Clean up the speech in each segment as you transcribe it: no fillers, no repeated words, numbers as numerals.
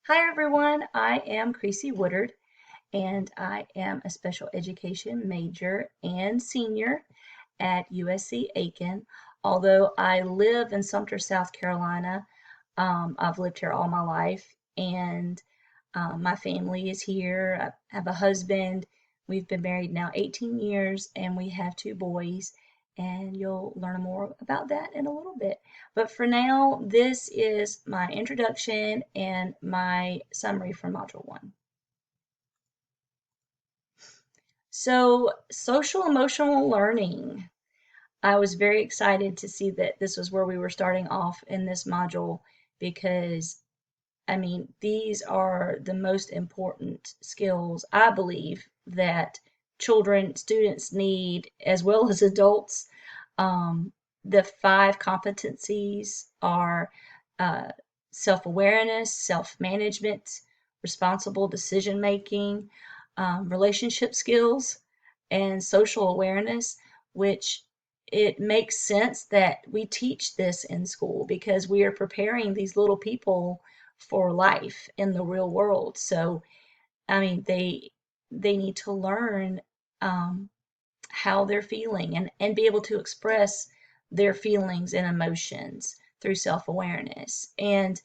Hi everyone, I am Crecie Woodard and I am a special education major and senior at USC Aiken. Although I live in Sumter, South Carolina, I've lived here all my life and my family is here. I have a husband. We've been married now 18 years and we have two boys. And you'll learn more about that in a little bit. But for now, this is my introduction and my summary for Module 1. So, social emotional learning. I was very excited to see that this was where we were starting off in this module because these are the most important skills, I believe, that students need, as well as adults. Um, the five competencies are uh, self awareness, self management, responsible decision making, relationship skills, and social awareness, which it makes sense that we teach this in school because we are preparing these little people for life in the real world. So, they need to learn um, how they're feeling and be able to express their feelings and emotions through self-awareness. And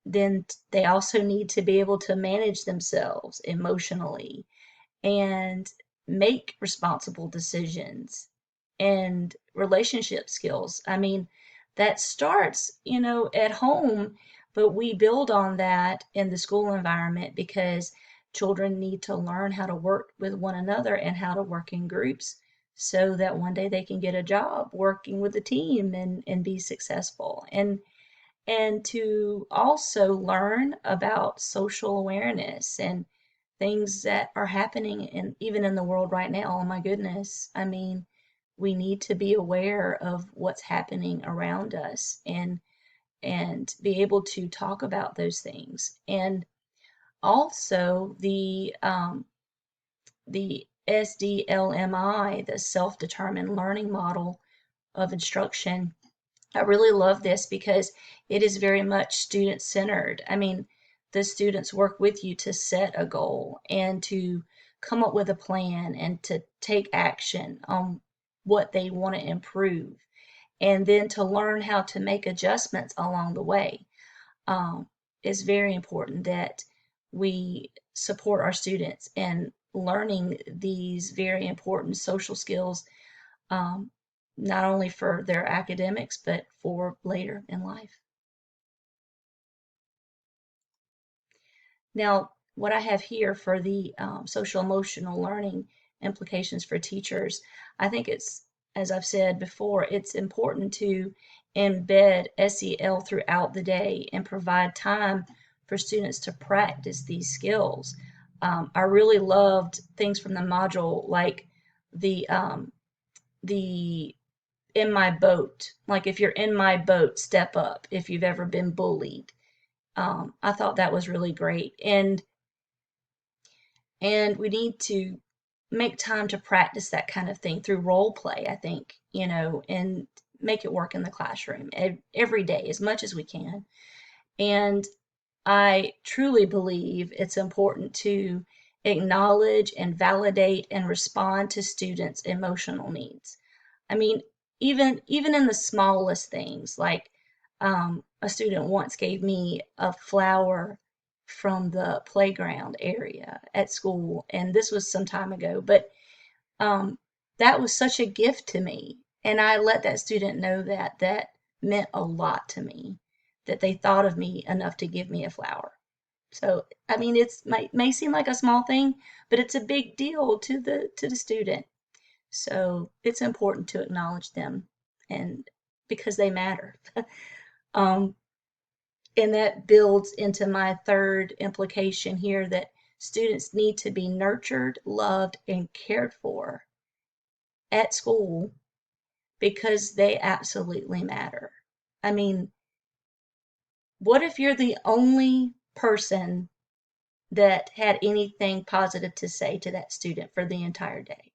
then they also need to be able to manage themselves emotionally and make responsible decisions and relationship skills. That starts, at home, but we build on that in the school environment because children need to learn how to work with one another and how to work in groups so that one day they can get a job working with a team and be successful. And to also learn about social awareness and things that are happening in even in the world right now. Oh my goodness. We need to be aware of what's happening around us and be able to talk about those things. And also the SDLMI, the self-determined learning model of instruction. I really love this because it is very much student centered. The students work with you to set a goal and to come up with a plan and to take action on what they want to improve, and then to learn how to make adjustments along the way. It's very important that we support our students in learning these very important social skills, um, not only for their academics, but for later in life. Now, what I have here for the social emotional learning implications for teachers, I think it's, as I've said before, it's important to embed SEL throughout the day and provide time for students to practice these skills. I really loved things from the module like the the in my boat. Like if you're in my boat, step up if you've ever been bullied. I thought that was really great. And we need to make time to practice that kind of thing through role play, I think, and make it work in the classroom every day as much as we can. And I truly believe it's important to acknowledge and validate and respond to students' emotional needs. I mean, even in the smallest things, like a student once gave me a flower from the playground area at school, and this was some time ago, but um, that was such a gift to me, and I let that student know that that meant a lot to me, that they thought of me enough to give me a flower. So, it's may seem like a small thing, but it's a big deal to the student. So it's important to acknowledge them and because they matter. Um, and that builds into my third implication here that students need to be nurtured, loved, and cared for at school because they absolutely matter. I mean, what if you're the only person that had anything positive to say to that student for the entire day?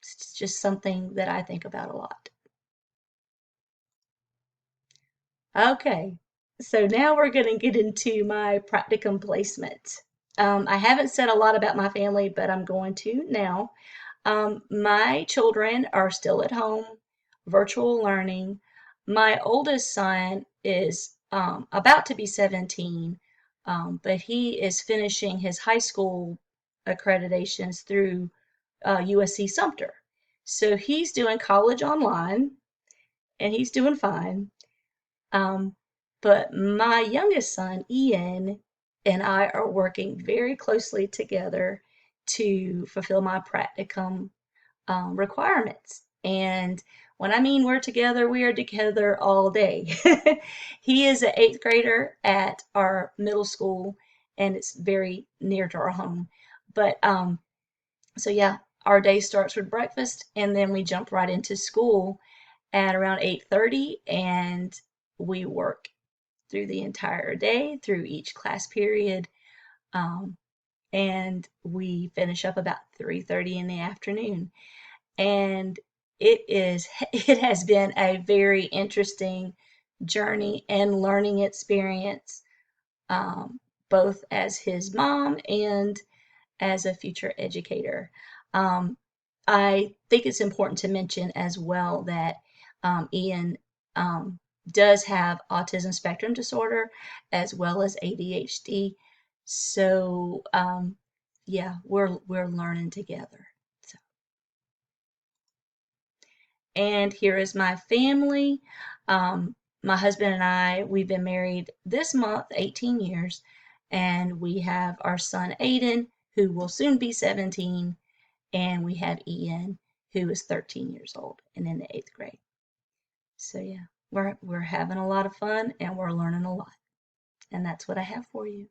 It's just something that I think about a lot. Okay, So now we're going to get into my practicum placement. I haven't said a lot about my family, but I'm going to now. My children are still at home, virtual learning. My oldest son is about to be 17, but he is finishing his high school accreditations through USC Sumter. So he's doing college online and he's doing fine. Um, but my youngest son, Ian, and I are working very closely together to fulfill my practicum requirements. And when I mean we're together, we are together all day. He is an eighth grader at our middle school, and it's very near to our home. But so yeah, our day starts with breakfast, and then we jump right into school at around 8:30, and we work through the entire day, through each class period, um, and we finish up about 3:30 in the afternoon. And it has been a very interesting journey and learning experience, um, both as his mom and as a future educator. Um, I think it's important to mention as well that Ian um, does have autism spectrum disorder as well as ADHD. So yeah, we're learning together. So, and here is my family. My husband and I, we've been married this month 18 years, and we have our son Aiden, who will soon be 17, and we have Ian, who is 13 years old and in the eighth grade. So yeah, we're having a lot of fun and we're learning a lot, and that's what I have for you.